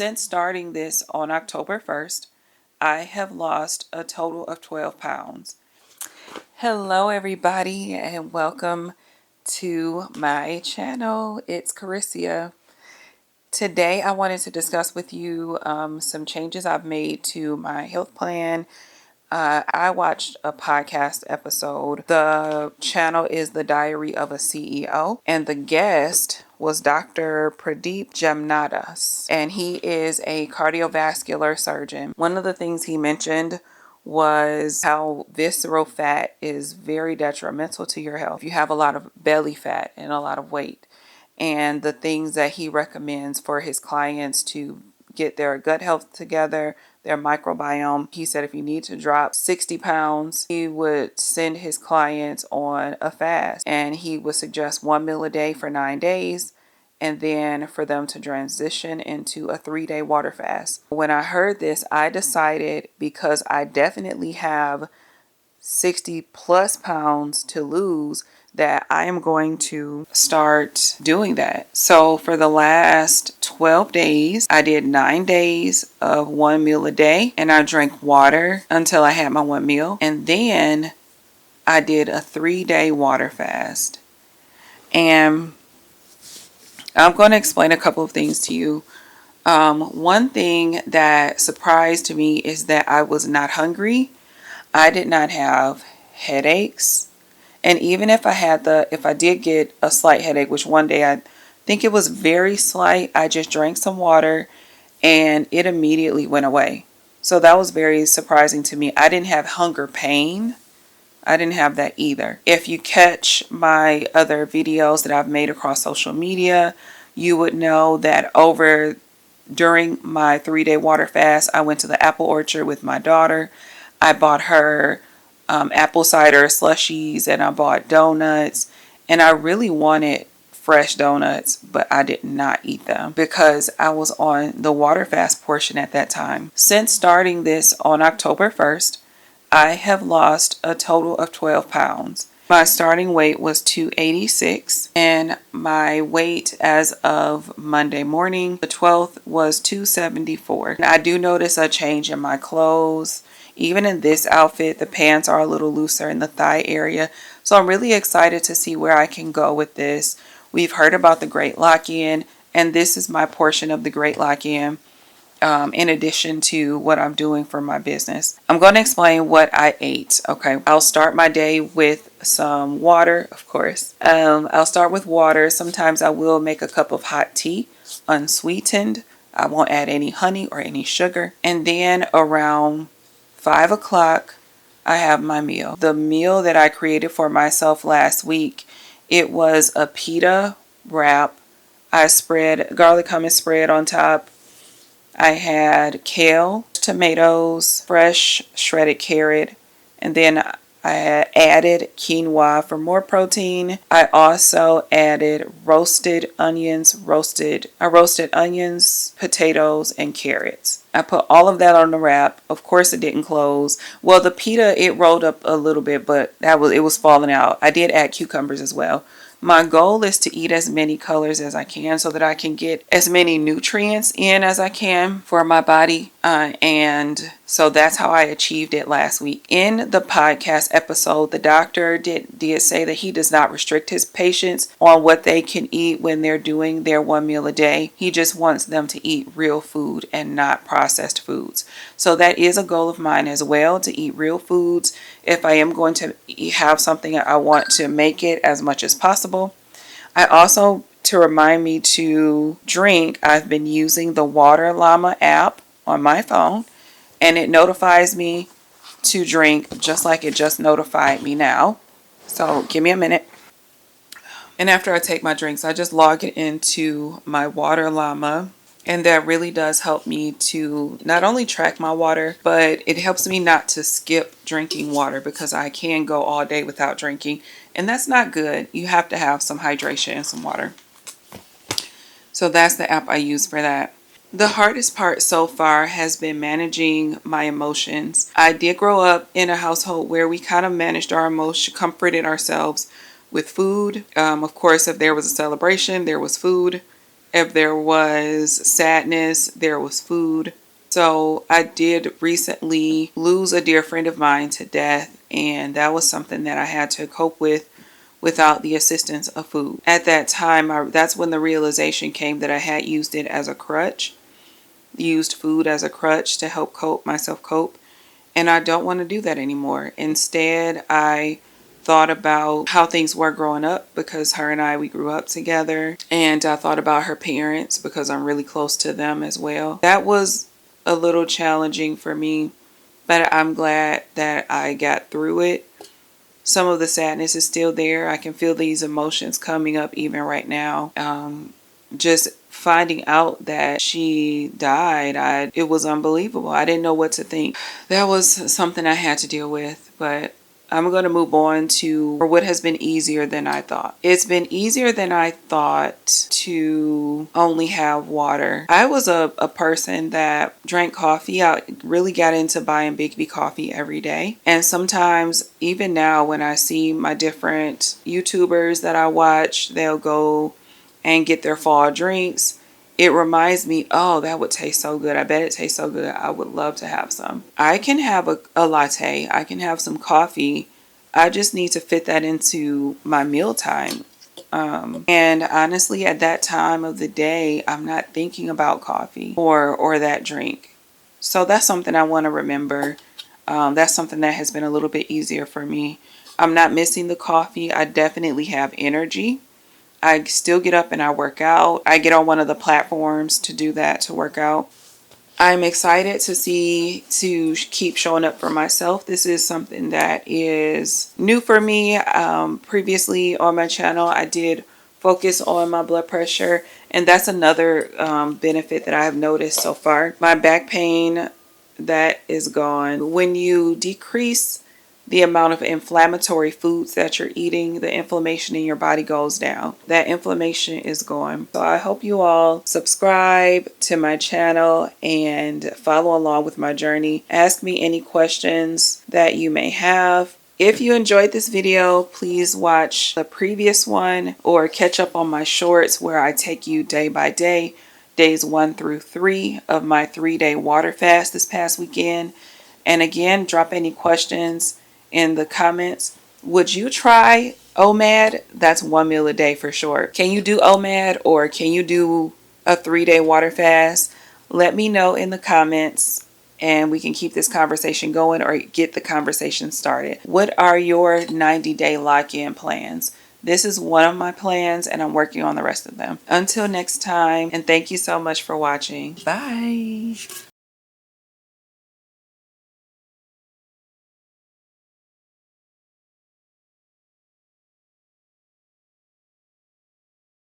Since starting this on October 1st, I have lost a total of 12 pounds. Hello, everybody, and welcome to my channel. It's Carissia. Today, I wanted to discuss with you some changes I've made to my health plan. I watched a podcast episode. The channel is The Diary of a CEO, and the guest was Dr. Pradeep Jamnadas, and he is a cardiovascular surgeon. One of the things he mentioned was how visceral fat is very detrimental to your health. You have a lot of belly fat and a lot of weight, and the things that he recommends for his clients to get their gut health together, their microbiome. He said if you need to drop 60 pounds, he would send his clients on a fast, and he would suggest 1 meal a day for 9 days, and then for them to transition into a 3-day water fast. When I heard this, I decided, because I definitely have 60 plus pounds to lose, that I am going to start doing that. So for the last 12 days, I did 9 days of 1 meal a day, and I drank water until I had my 1 meal. And then I did a 3-day water fast. And I'm going to explain a couple of things to you. One thing that surprised me is that I was not hungry. I did not have headaches. And even if I did get a slight headache, which one day I think it was very slight, I just drank some water and it immediately went away. So that was very surprising to me. I didn't have hunger pain. I didn't have that either. If you catch my other videos that I've made across social media, you would know that during my 3-day water fast, I went to the apple orchard with my daughter. I bought her apple cider slushies, and I bought donuts, and I really wanted fresh donuts, but I did not eat them because I was on the water fast portion at that time. Since starting this on October 1st, I have lost a total of 12 pounds. My starting weight was 286, and my weight as of Monday morning, the 12th, was 274. And I do notice a change in my clothes. Even in this outfit, the pants are a little looser in the thigh area. So I'm really excited to see where I can go with this. We've heard about the Great Lock-In, and this is my portion of the Great Lock-In, in addition to what I'm doing for my business. I'm going to explain what I ate. Okay, I'll start my day with some water, of course. I'll start with water. Sometimes I will make a cup of hot tea, unsweetened. I won't add any honey or any sugar. And then around 5 o'clock, I have my meal. The meal that I created for myself last week, it was a pita wrap. I spread garlic hummus spread on top. I had kale, tomatoes, fresh shredded carrot, and then I had added quinoa for more protein. I also added roasted onions, potatoes, and carrots. I put all of that on the wrap. Of course, it didn't close. Well, the pita, it rolled up a little bit, but it was falling out. I did add cucumbers as well. My goal is to eat as many colors as I can so that I can get as many nutrients in as I can for my body. And so that's how I achieved it last week. In the podcast episode, the doctor did say that he does not restrict his patients on what they can eat when they're doing their 1 meal a day. He just wants them to eat real food and not processed foods. So that is a goal of mine as well, to eat real foods. If I am going to have something, I want to make it as much as possible. I also, to remind me to drink, I've been using the Water Llama app on my phone, and it notifies me to drink just like it just notified me now. So give me a minute. And after I take my drinks, I just log it into my Water Llama. And that really does help me to not only track my water, but it helps me not to skip drinking water, because I can go all day without drinking. And that's not good. You have to have some hydration and some water. So that's the app I use for that. The hardest part so far has been managing my emotions. I did grow up in a household where we kind of managed our emotions, comforted ourselves with food. Of course, if there was a celebration, there was food. If there was sadness, there was food. So I did recently lose a dear friend of mine to death, and that was something that I had to cope with without the assistance of food. At that time, that's when the realization came that I had used it as a crutch, used food as a crutch to help myself cope. And I don't want to do that anymore. Instead, I thought about how things were growing up, because her and we grew up together. And I thought about her parents because I'm really close to them as well. That was a little challenging for me, but I'm glad that I got through it. Some of the sadness is still there. I can feel these emotions coming up even right now. Just finding out that she died, it was unbelievable. I didn't know what to think. That was something I had to deal with, but I'm going to move on to what has been easier than I thought. It's been easier than I thought to only have water. I was a person that drank coffee. I really got into buying Big B coffee every day. And sometimes, even now, when I see my different YouTubers that I watch, they'll go and get their fall drinks. It reminds me, oh, that would taste so good. I bet it tastes so good. I would love to have some. I can have a latte. I can have some coffee. I just need to fit that into my mealtime. And honestly, at that time of the day, I'm not thinking about coffee or that drink. So that's something I want to remember. That's something that has been a little bit easier for me. I'm not missing the coffee. I definitely have energy. I still get up and I work out. I get on one of the platforms to do that, to work out. I'm excited to keep showing up for myself. This is something that is new for me. Previously on my channel, I did focus on my blood pressure, and that's another benefit that I have noticed so far. My back pain, that is gone. When you decrease the amount of inflammatory foods that you're eating, the inflammation in your body goes down. That inflammation is gone. So I hope you all subscribe to my channel and follow along with my journey. Ask me any questions that you may have. If you enjoyed this video, please watch the previous one or catch up on my shorts where I take you day by day, days 1 through 3 of my 3-day water fast this past weekend. And again, drop any questions in the comments. Would you try OMAD? That's 1 meal a day for sure. Can you do OMAD, or can you do a 3-day water fast? Let me know in the comments, and we can keep this conversation going or get the conversation started. What are your 90-day lock-in plans? This is one of my plans, and I'm working on the rest of them. Until next time, and thank you so much for watching. Bye.